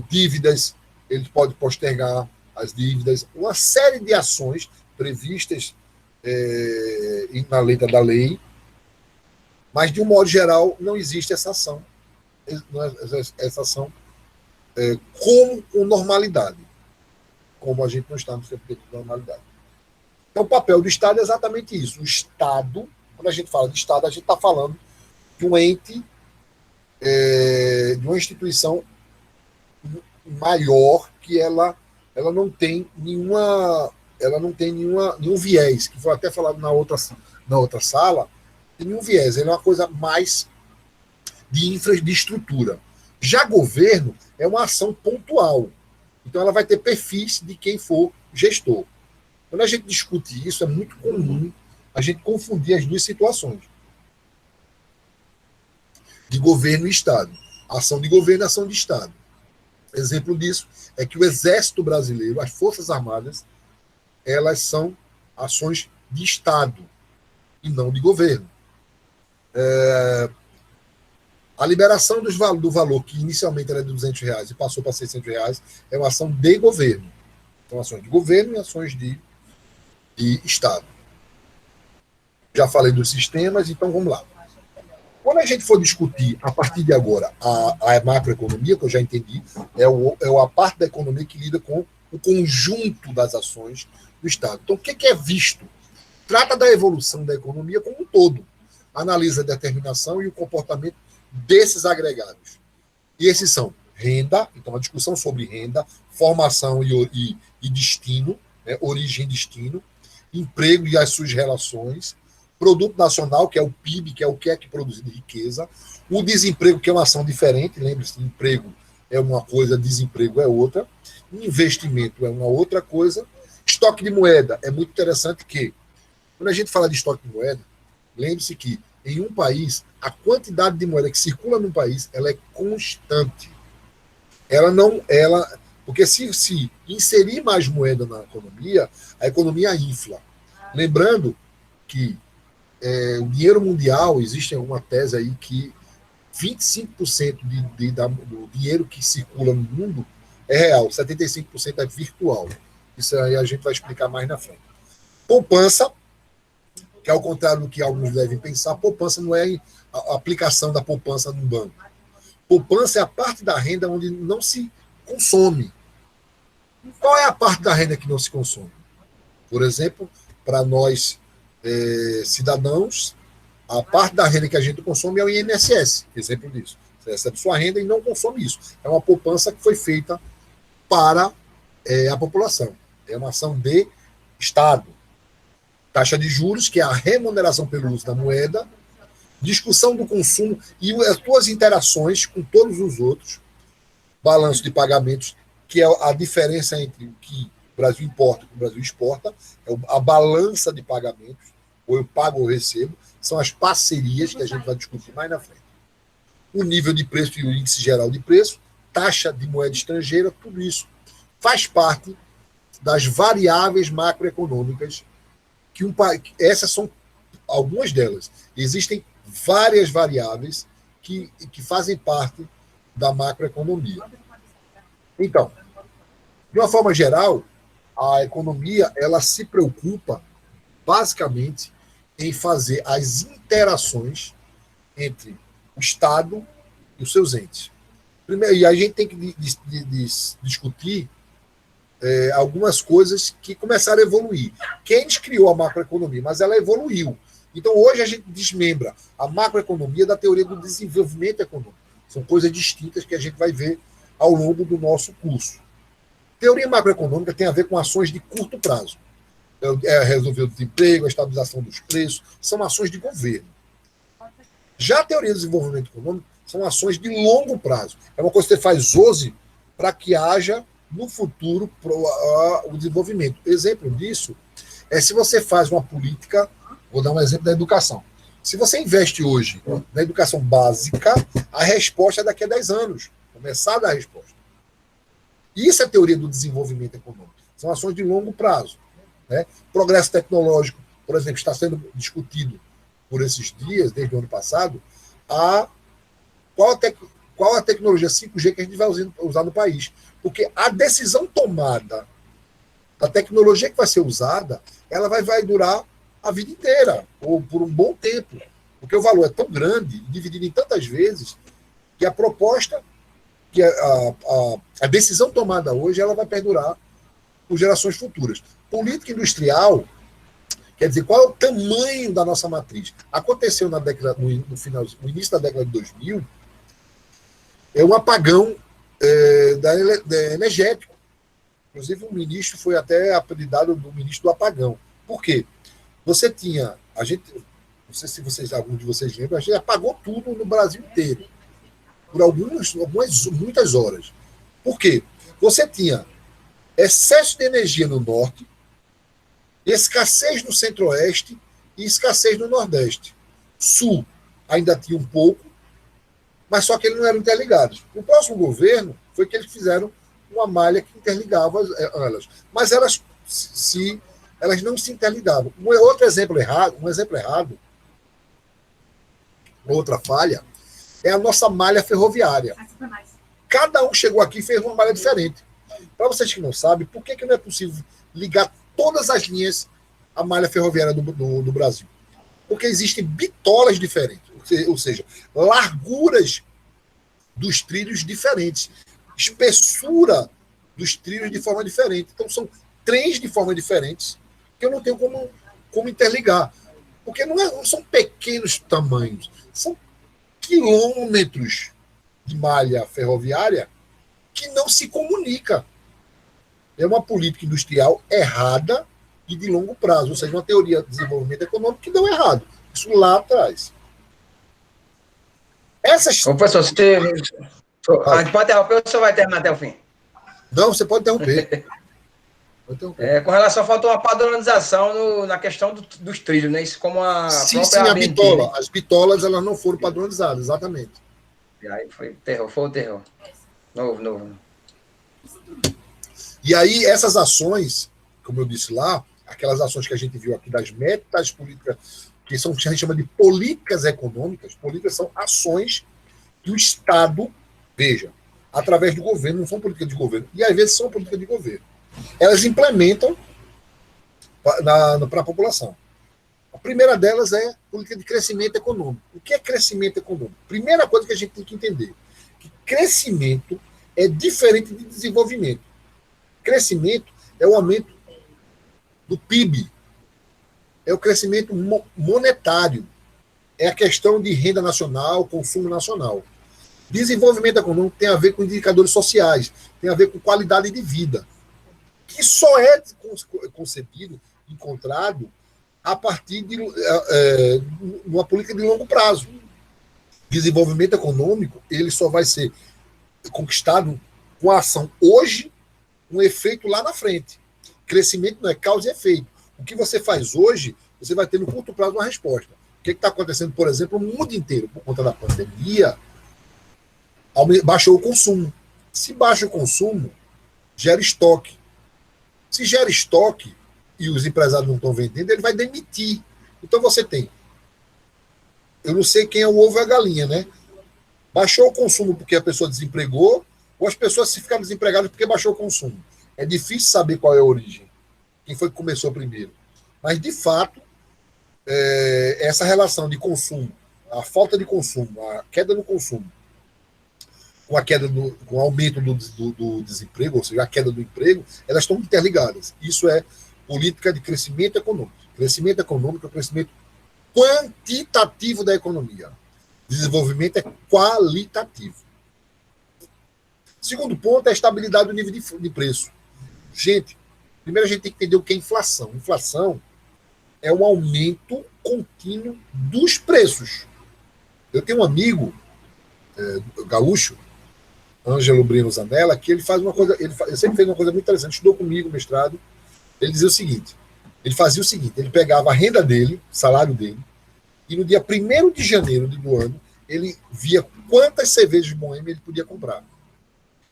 dívidas, ele pode postergar as dívidas, uma série de ações previstas na letra da lei, mas, de um modo geral, não existe essa ação, com normalidade, como a gente não está no tempo de normalidade. Então, o papel do Estado é exatamente isso. O Estado, quando a gente fala de Estado, a gente está falando de um ente, de uma instituição maior, que ela não tem nenhum viés, que foi até falado na outra sala, tem nenhum viés, ele é uma coisa mais de infraestrutura. Já governo é uma ação pontual, então ela vai ter perfis de quem for gestor. Quando a gente discute isso, é muito comum a gente confundir as duas situações, de governo e Estado. Ação de governo e ação de Estado. Exemplo disso é que o Exército Brasileiro, as Forças Armadas, elas são ações de Estado e não de governo. A liberação do valor, que inicialmente era de R$200 e passou para R$600, é uma ação de governo. Então, ações de governo e ações de Estado. Já falei dos sistemas, então vamos lá. Quando a gente for discutir, a partir de agora, a macroeconomia, que eu já entendi, é a parte da economia que lida com o conjunto das ações do Estado. Então, o que é visto? Trata da evolução da economia como um todo. Analisa a determinação e o comportamento desses agregados. E esses são renda, então a discussão sobre renda, formação e destino, né, origem e destino, emprego e as suas relações, produto nacional, que é o PIB, que é o que é que produz riqueza, o desemprego, que é uma ação diferente, lembre-se, emprego é uma coisa, desemprego é outra, investimento é uma outra coisa, estoque de moeda é muito interessante que, quando a gente fala de estoque de moeda, lembre-se que em um país, a quantidade de moeda que circula no país, ela é constante. Porque se inserir mais moeda na economia, a economia infla. Lembrando que o dinheiro mundial, existe alguma tese aí que 25% do dinheiro que circula no mundo é real, 75% é virtual. Isso aí a gente vai explicar mais na frente. Poupança, que ao contrário do que alguns devem pensar, poupança não é a aplicação da poupança no banco. Poupança é a parte da renda onde não se consome. Qual é a parte da renda que não se consome? Por exemplo, para nós cidadãos, a parte da renda que a gente consome é o INSS, exemplo disso. Você recebe sua renda e não consome isso. É uma poupança que foi feita para a população. É uma ação de Estado. Taxa de juros, que é a remuneração pelo uso da moeda, discussão do consumo e as suas interações com todos os outros, balanço de pagamentos, que é a diferença entre o que o Brasil importa e o que o Brasil exporta, é a balança de pagamentos, ou eu pago ou recebo, são as parcerias que a gente vai discutir mais na frente. o nível de preço e o índice geral de preço, taxa de moeda estrangeira, tudo isso faz parte das variáveis macroeconômicas que essas são algumas delas. Existem várias variáveis que fazem parte da macroeconomia. Então, de uma forma geral, a economia ela se preocupa basicamente em fazer as interações entre o Estado e os seus entes. Primeiro, e a gente tem que discutir algumas coisas que começaram a evoluir. Keynes criou a macroeconomia, mas ela evoluiu. Então, hoje a gente desmembra a macroeconomia da teoria do desenvolvimento econômico. São coisas distintas que a gente vai ver ao longo do nosso curso. Teoria macroeconômica tem a ver com ações de curto prazo. Resolver o desemprego, a estabilização dos preços, são ações de governo. Já a teoria do desenvolvimento econômico são ações de longo prazo. É uma coisa que você faz hoje para que haja, no futuro, o desenvolvimento. Exemplo disso é se você faz uma política, vou dar um exemplo da educação. Se você investe hoje na educação básica, a resposta é daqui a 10 anos. Começar a dar a resposta. Isso é a teoria do desenvolvimento econômico. São ações de longo prazo. Né? Progresso tecnológico, por exemplo, está sendo discutido por esses dias, desde o ano passado, qual a tecnologia 5G que a gente vai usar no país. Porque a decisão tomada da tecnologia que vai ser usada, ela vai durar a vida inteira, ou por um bom tempo. Porque o valor é tão grande, dividido em tantas vezes, que a proposta, que a decisão tomada hoje, ela vai perdurar por gerações futuras. Política industrial, quer dizer, qual é o tamanho da nossa matriz? Aconteceu no início da década de 2000, um apagão energético. Inclusive, o ministro foi até apelidado do ministro do apagão. Por quê? Você tinha, não sei se algum de vocês lembram, a gente apagou tudo no Brasil inteiro, por muitas horas. Por quê? Você tinha excesso de energia no norte, escassez no centro-oeste e escassez no nordeste. Sul ainda tinha um pouco, mas só que eles não eram interligados. No próximo governo, foi que eles fizeram uma malha que interligava elas. Mas elas não se interligavam. Um exemplo errado, outra falha, é a nossa malha ferroviária. Cada um chegou aqui e fez uma malha diferente. Para vocês que não sabem, por que não é possível ligar todas as linhas à malha ferroviária do Brasil? Porque existem bitolas diferentes, ou seja, larguras dos trilhos diferentes, espessura dos trilhos de forma diferente. Então, são trens de forma diferentes que eu não tenho como interligar. Porque não são pequenos tamanhos, são quilômetros de malha ferroviária que não se comunica. É uma política industrial errada e de longo prazo, ou seja, uma teoria de desenvolvimento econômico que deu errado. Isso lá atrás. Ô, professor, a gente pode interromper ou você vai terminar até o fim? Não, você pode interromper. Com relação, faltou uma padronização na questão dos trilhos, né? Isso como a própria a bitola. As bitolas elas não foram padronizadas, exatamente. E aí foi o terror. Novo. E aí, essas ações, como eu disse lá, aquelas ações que a gente viu aqui das metas políticas, que a gente chama de políticas econômicas, políticas são ações que o Estado, veja, através do governo, não são políticas de governo, e às vezes são políticas de governo. Elas implementam para a população. A primeira delas é política de crescimento econômico. O que é crescimento econômico? Primeira coisa que a gente tem que entender, que crescimento é diferente de desenvolvimento. Crescimento é o aumento do PIB, é o crescimento monetário, é a questão de renda nacional, consumo nacional. Desenvolvimento econômico tem a ver com indicadores sociais, tem a ver com qualidade de vida, que só é concebido, encontrado, a partir de uma política de longo prazo. Desenvolvimento econômico, ele só vai ser conquistado com a ação hoje, um efeito lá na frente. Crescimento não é causa e efeito. O que você faz hoje, você vai ter no curto prazo uma resposta. O que está acontecendo, por exemplo, no mundo inteiro, por conta da pandemia, baixou o consumo. Se baixa o consumo, gera estoque. Se gera estoque e os empresários não estão vendendo, ele vai demitir. Então você tem, eu não sei quem é o ovo e a galinha, né? Baixou o consumo porque a pessoa desempregou, ou as pessoas se ficaram desempregadas porque baixou o consumo. É difícil saber qual é a origem, quem foi que começou primeiro. Mas, de fato, essa relação de consumo, a falta de consumo, a queda no consumo, com o aumento do desemprego, ou seja, a queda do emprego, elas estão interligadas. Isso é política de crescimento econômico. Crescimento econômico é o crescimento quantitativo da economia. Desenvolvimento é qualitativo. Segundo ponto é a estabilidade do nível de preço. Gente, primeiro a gente tem que entender o que é inflação. Inflação é um aumento contínuo dos preços. Eu tenho um amigo gaúcho, Ângelo Breno Zanella, que ele faz uma coisa, ele sempre fez uma coisa muito interessante, estudou comigo, mestrado. Ele dizia o seguinte: ele fazia o seguinte, ele pegava a renda dele, o salário dele, e no dia 1º de janeiro do ano, ele via quantas cervejas de Boêmia ele podia comprar.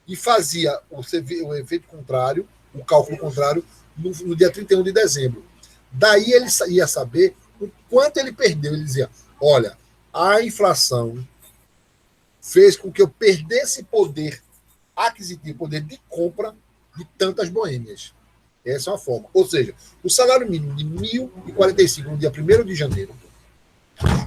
E fazia o efeito contrário, o cálculo contrário, no dia 31 de dezembro. Daí ele ia saber o quanto ele perdeu. Ele dizia, olha, a inflação fez com que eu perdesse poder aquisitivo, poder de compra de tantas boêmias. Essa é uma forma. Ou seja, o salário mínimo de 1.045 no dia 1º de janeiro,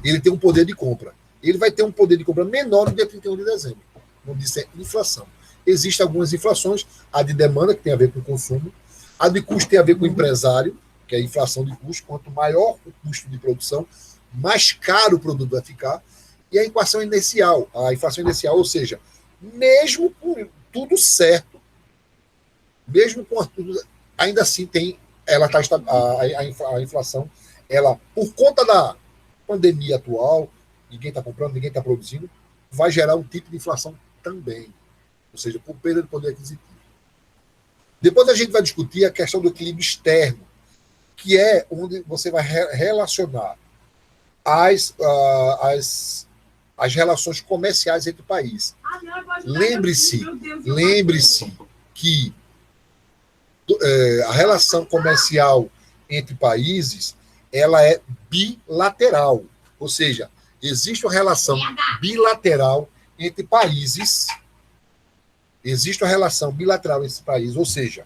ele tem um poder de compra. Ele vai ter um poder de compra menor no dia 31 de dezembro. Vamos dizer, inflação. Existem algumas inflações, a de demanda, que tem a ver com o consumo, a de custo tem a ver com o empresário, que é a inflação de custo. Quanto maior o custo de produção, mais caro o produto vai ficar. E a inflação inicial, ou seja, mesmo com tudo certo, mesmo com tudo, ainda assim a inflação, ela, por conta da pandemia atual, ninguém está comprando, ninguém está produzindo, vai gerar um tipo de inflação também, ou seja, por perda de poder aquisitivo. Depois a gente vai discutir a questão do equilíbrio externo, que é onde você vai relacionar as relações comerciais entre países. Lembre-se que a relação comercial entre países, ela é bilateral, ou seja, existe uma relação bilateral entre países, ou seja,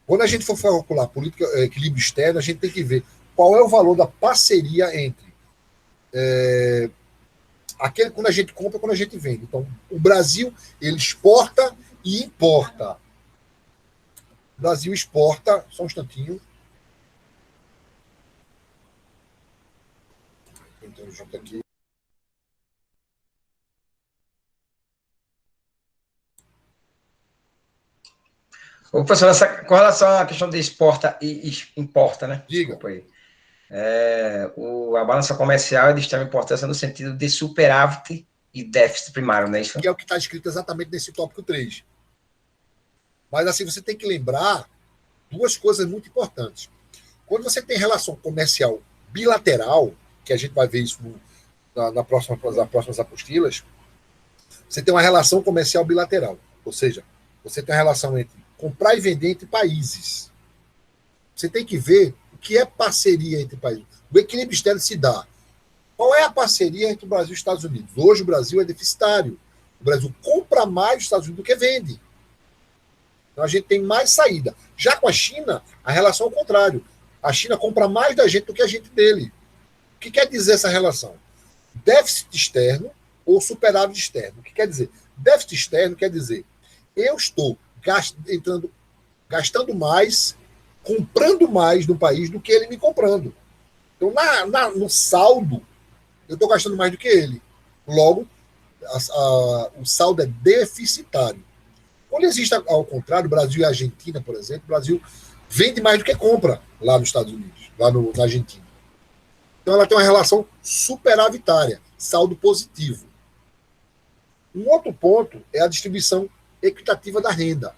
quando a gente for calcular política, equilíbrio externo, a gente tem que ver qual é o valor da parceria entre aquele quando a gente compra e quando a gente vende. Então, o Brasil, ele exporta e importa. O Brasil exporta, só um instantinho. Então, junto aqui. Ô, professor, com relação à questão de exporta e importa, né? Diga. Desculpa aí. A balança comercial é de extrema importância no sentido de superávit e déficit primário, não é isso? Que é o que está escrito exatamente nesse tópico 3. Mas, assim, você tem que lembrar duas coisas muito importantes. Quando você tem relação comercial bilateral, que a gente vai ver isso nas próximas apostilas, você tem uma relação comercial bilateral. Ou seja, você tem uma relação entre comprar e vender entre países. Você tem que ver o que é parceria entre países. O equilíbrio externo se dá. Qual é a parceria entre o Brasil e os Estados Unidos? Hoje o Brasil é deficitário. O Brasil compra mais dos Estados Unidos do que vende. Então a gente tem mais saída. Já com a China, a relação é o contrário. A China compra mais da gente do que a gente dele. O que quer dizer essa relação? Déficit externo ou superávit externo. O que quer dizer? Déficit externo quer dizer eu estou gastando mais, comprando mais no país do que ele me comprando. Então, no saldo, eu estou gastando mais do que ele. Logo, o saldo é deficitário. Quando existe, ao contrário, Brasil e Argentina, por exemplo, o Brasil vende mais do que compra lá nos Estados Unidos, na Argentina. Então, ela tem uma relação superavitária, saldo positivo. Um outro ponto é a distribuição equitativa da renda.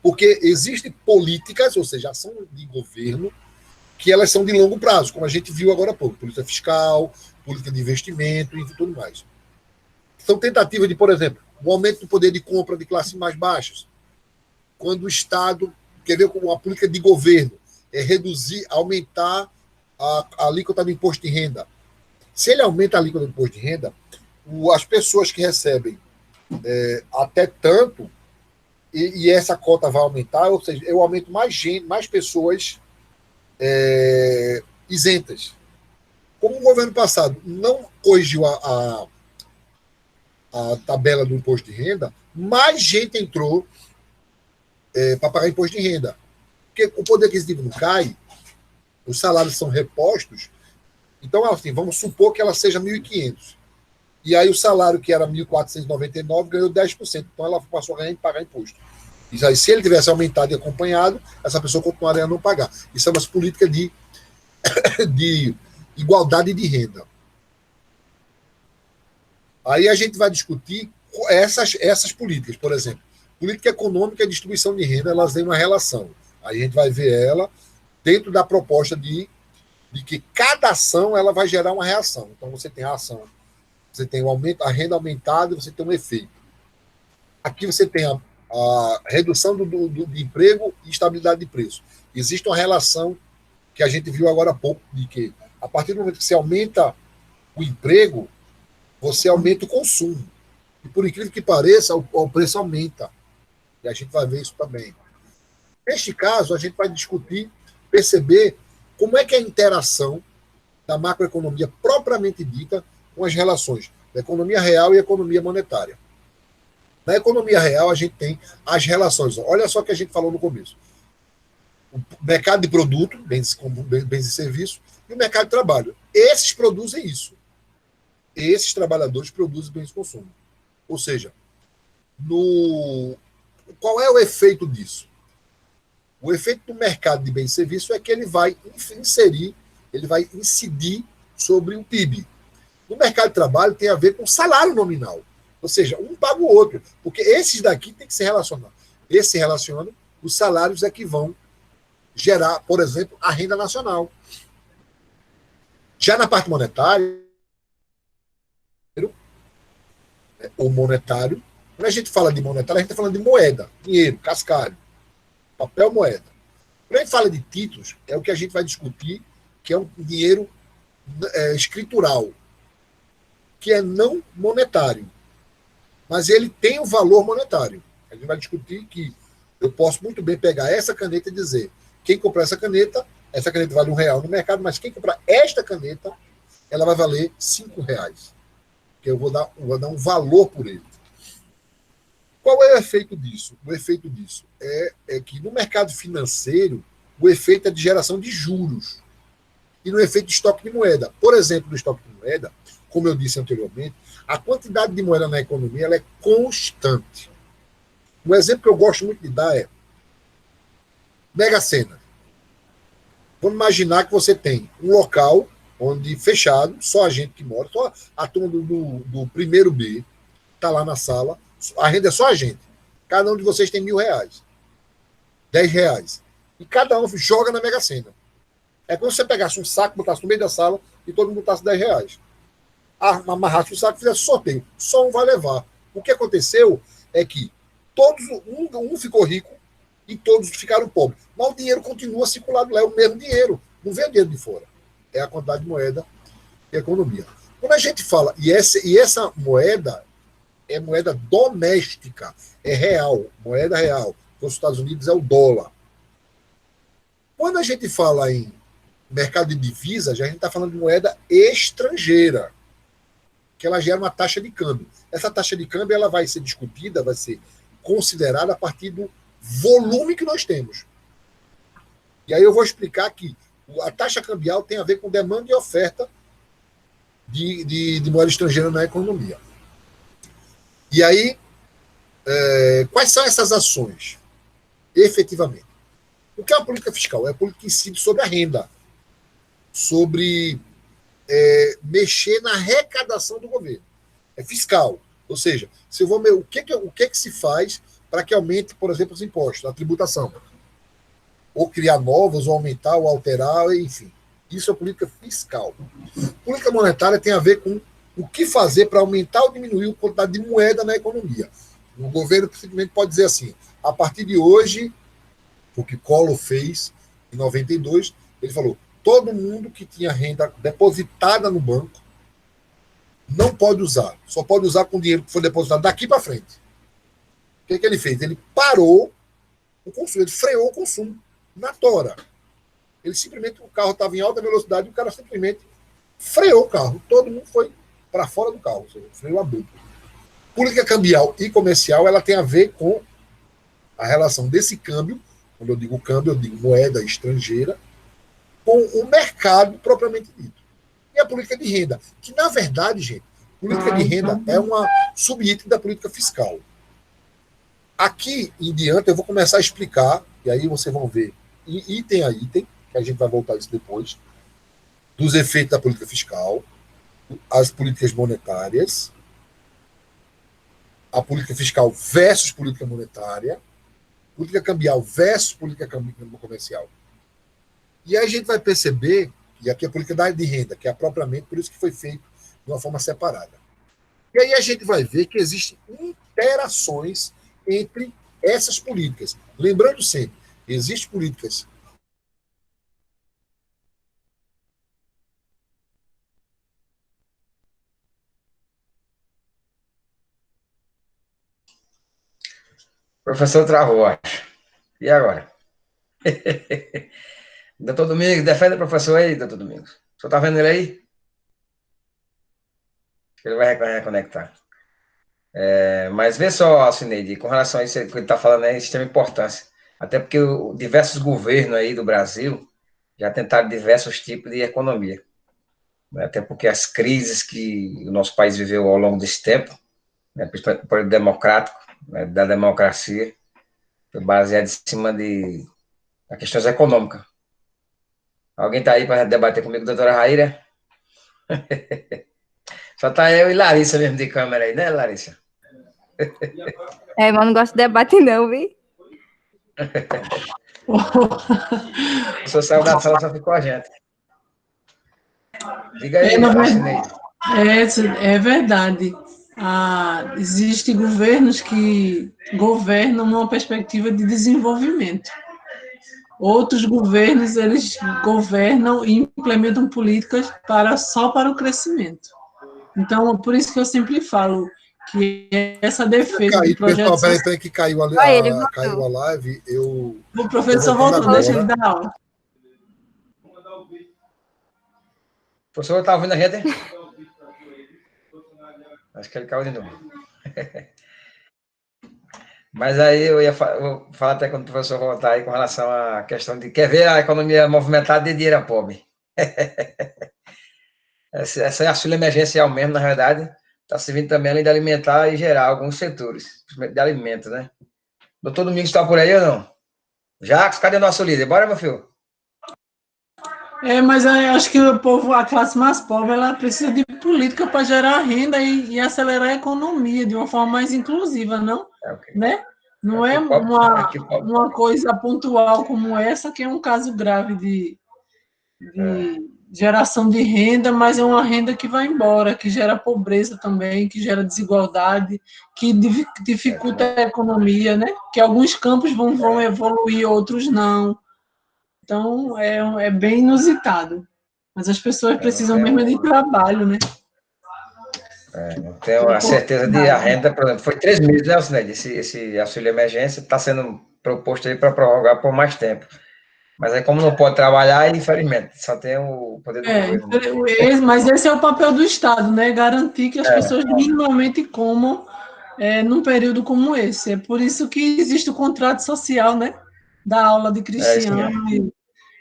Porque existem políticas, ou seja, ação de governo, que elas são de longo prazo, como a gente viu agora há pouco. Política fiscal, política de investimento e tudo mais. São tentativas de, por exemplo, o aumento do poder de compra de classes mais baixas. Quando o Estado, quer ver como uma política de governo, é reduzir, aumentar a alíquota do imposto de renda. Se ele aumenta a alíquota do imposto de renda, as pessoas que recebem até tanto, e essa cota vai aumentar, ou seja, eu aumento mais gente, mais pessoas isentas. Como o governo passado não corrigiu a tabela do imposto de renda, mais gente entrou para pagar imposto de renda. Porque o poder aquisitivo não cai, os salários são repostos, então, assim, vamos supor que ela seja 1.500. E aí o salário que era 1.499 ganhou 10%. Então ela passou a pagar imposto. E aí, se ele tivesse aumentado e acompanhado, essa pessoa continuaria a não pagar. Isso é uma política de igualdade de renda. Aí a gente vai discutir essas políticas, por exemplo. Política econômica e distribuição de renda, elas têm uma relação. Aí a gente vai ver ela dentro da proposta de que cada ação ela vai gerar uma reação. Então você tem a ação, você tem o aumento, a renda aumentada e você tem um efeito. Aqui você tem a redução do emprego e estabilidade de preço. Existe uma relação que a gente viu agora há pouco, de que a partir do momento que você aumenta o emprego, você aumenta o consumo. E por incrível que pareça, o preço aumenta. E a gente vai ver isso também. Neste caso, a gente vai discutir, perceber como é que é a interação da macroeconomia propriamente dita com as relações da economia real e economia monetária. Na economia real, a gente tem as relações. Olha só o que a gente falou no começo. O mercado de produto, bens e serviços, e o mercado de trabalho. Esses produzem isso. Esses trabalhadores produzem bens de consumo. Ou seja, qual é o efeito disso? O efeito do mercado de bens e serviços é que ele vai incidir sobre o PIB. No mercado de trabalho tem a ver com salário nominal. Ou seja, um paga o outro. Porque esses daqui tem que se relacionar. Esses se relacionam, os salários é que vão gerar, por exemplo, a renda nacional. Já na parte monetária, ou monetário, quando a gente fala de monetário, a gente está falando de moeda, dinheiro, cascalho, papel, moeda. Quando a gente fala de títulos, é o que a gente vai discutir, que é um dinheiro escritural, que é não monetário, mas ele tem um valor monetário. A gente vai discutir que eu posso muito bem pegar essa caneta e dizer, quem comprar essa caneta vale R$1 no mercado, mas quem comprar esta caneta, ela vai valer R$5. Que eu vou dar um valor por ele. Qual é o efeito disso? O efeito disso é que no mercado financeiro, o efeito é de geração de juros. E no efeito de estoque de moeda. Por exemplo, no estoque de moeda, como eu disse anteriormente, a quantidade de moeda na economia ela é constante. Um exemplo que eu gosto muito de dar é Mega Sena. Vamos imaginar que você tem um local onde fechado, só a gente que mora, só a turma do primeiro B está lá na sala, a renda é só a gente. Cada um de vocês tem R$1.000, R$10. E cada um joga na Mega Sena. É como se você pegasse um saco, botasse no meio da sala e todo mundo botasse R$10. Amarrasse o saco e fizesse sorteio. Só um vai levar. O que aconteceu é que um ficou rico e todos ficaram pobres. Mas o dinheiro continua circulando lá, é o mesmo dinheiro. Não vem dinheiro de fora. É a quantidade de moeda e a economia. Quando a gente fala, e essa moeda é moeda doméstica, é real, moeda real. Nos Estados Unidos é o dólar. Quando a gente fala em mercado de divisas, a gente está falando de moeda estrangeira, que ela gera uma taxa de câmbio. Essa taxa de câmbio ela vai ser discutida, vai ser considerada a partir do volume que nós temos. E aí eu vou explicar que a taxa cambial tem a ver com demanda e oferta de moeda estrangeira na economia. E aí, quais são essas ações, efetivamente? O que é uma política fiscal? É a política que incide sobre a renda, sobre mexer na arrecadação do governo. É fiscal. Ou seja, se eu vou o que se faz para que aumente, por exemplo, os impostos, a tributação? Ou criar novas, ou aumentar, ou alterar, enfim. Isso é política fiscal. Política monetária tem a ver com o que fazer para aumentar ou diminuir a quantidade de moeda na economia. O governo simplesmente pode dizer assim, a partir de hoje, o que Collor fez em 92, ele falou, todo mundo que tinha renda depositada no banco não pode usar, só pode usar com dinheiro que foi depositado daqui para frente. O que ele fez? Ele parou o consumo, ele freou o consumo na tora. Ele simplesmente, o carro estava em alta velocidade e o cara simplesmente freou o carro. Todo mundo foi para fora do carro, ou seja, freio abrupto. Política cambial e comercial, ela tem a ver com a relação desse câmbio, quando eu digo câmbio, eu digo moeda estrangeira, com o mercado propriamente dito. E a política de renda, que na verdade, gente, política de renda é uma subitem da política fiscal. Aqui em diante eu vou começar a explicar, e aí vocês vão ver item a item, que a gente vai voltar a isso depois, dos efeitos da política fiscal, as políticas monetárias, a política fiscal versus política monetária, política cambial versus política comercial. E aí a gente vai perceber, e aqui a política de renda, que é propriamente por isso que foi feito de uma forma separada. E aí a gente vai ver que existem interações entre essas políticas. Lembrando sempre, existem políticas Professor travou, acho. E agora? Doutor Domingos, defende o professor aí, doutor Domingos. O senhor está vendo ele aí? Ele vai reconectar. Mas vê só, Alcineide, com relação a isso que ele está falando, é de extrema importância. Até porque diversos governos aí do Brasil já tentaram diversos tipos de economia. Até porque as crises que o nosso país viveu ao longo desse tempo, principalmente o período democrático, da democracia, foi baseado em cima de questões econômicas. Alguém está aí para debater comigo, doutora Raíra? Só está eu e Larissa mesmo de câmera aí, né, Larissa? Mas não gosto de debate não, viu? O senhor saiu da sala, só ficou a gente. Diga aí, é verdade. Existem governos que governam numa perspectiva de desenvolvimento. Outros governos, eles governam e implementam políticas só para o crescimento. Então, por isso que eu sempre falo que essa defesa do projeto... Pessoal, peraí que caiu a live. O professor voltou, deixa ele dar aula. O professor está ouvindo a gente? Acho que ele caiu de novo. Mas aí eu vou falar até quando o professor voltar aí com relação à questão de quer ver a economia movimentada de dinheiro a pobre. Essa auxílio emergencial mesmo, na realidade, está servindo também além de alimentar e gerar alguns setores, principalmente de alimentos, né? Doutor Domingos está por aí ou não? Jacques, cadê o nosso líder? Bora, meu filho. Mas eu acho que o povo, a classe mais pobre, ela precisa de política para gerar renda e acelerar a economia de uma forma mais inclusiva, não? Okay. Né? Não é uma coisa pontual como essa, que é um caso grave de geração de renda, mas é uma renda que vai embora, que gera pobreza também, que gera desigualdade, que dificulta a economia, né? Que alguns campos vão evoluir, outros não. Então, é bem inusitado. Mas as pessoas precisam mesmo de trabalho, né? Não tenho a certeza de a renda, por exemplo, foi 3 meses, né, Alcineide? Esse auxílio emergência está sendo proposto aí para prorrogar por mais tempo. Mas aí, como não pode trabalhar, infelizmente, só tem o poder do governo. Mas esse é o papel do Estado, né? Garantir que as pessoas minimamente comam num período como esse. É por isso que existe o contrato social, né? Da aula de Cristiano.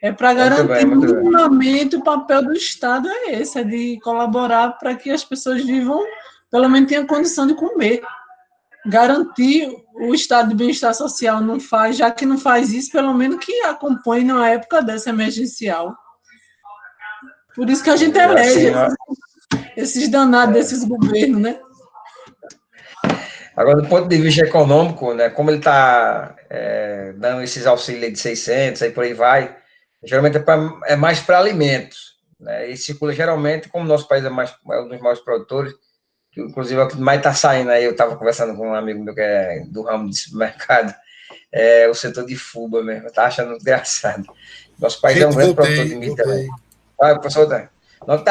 É para garantir minimamente o papel do Estado é esse, é de colaborar para que as pessoas vivam, pelo menos tenham condição de comer. Garantir o estado de bem-estar social não faz, já que não faz isso, pelo menos que acompanhe na época dessa emergencial. Por isso que a gente elege esses danados desses governos, né? Agora, do ponto de vista econômico, né, como ele está dando esses auxílios de 600, aí por aí vai, geralmente é mais para alimentos, né? E circula geralmente, como o nosso país é um dos maiores produtores, que inclusive é o que mais está saindo aí, eu estava conversando com um amigo meu que é do ramo de supermercado, é o setor de fubá mesmo, tá achando engraçado. Nosso país é um grande produtor de milho também. Ah, professor, nós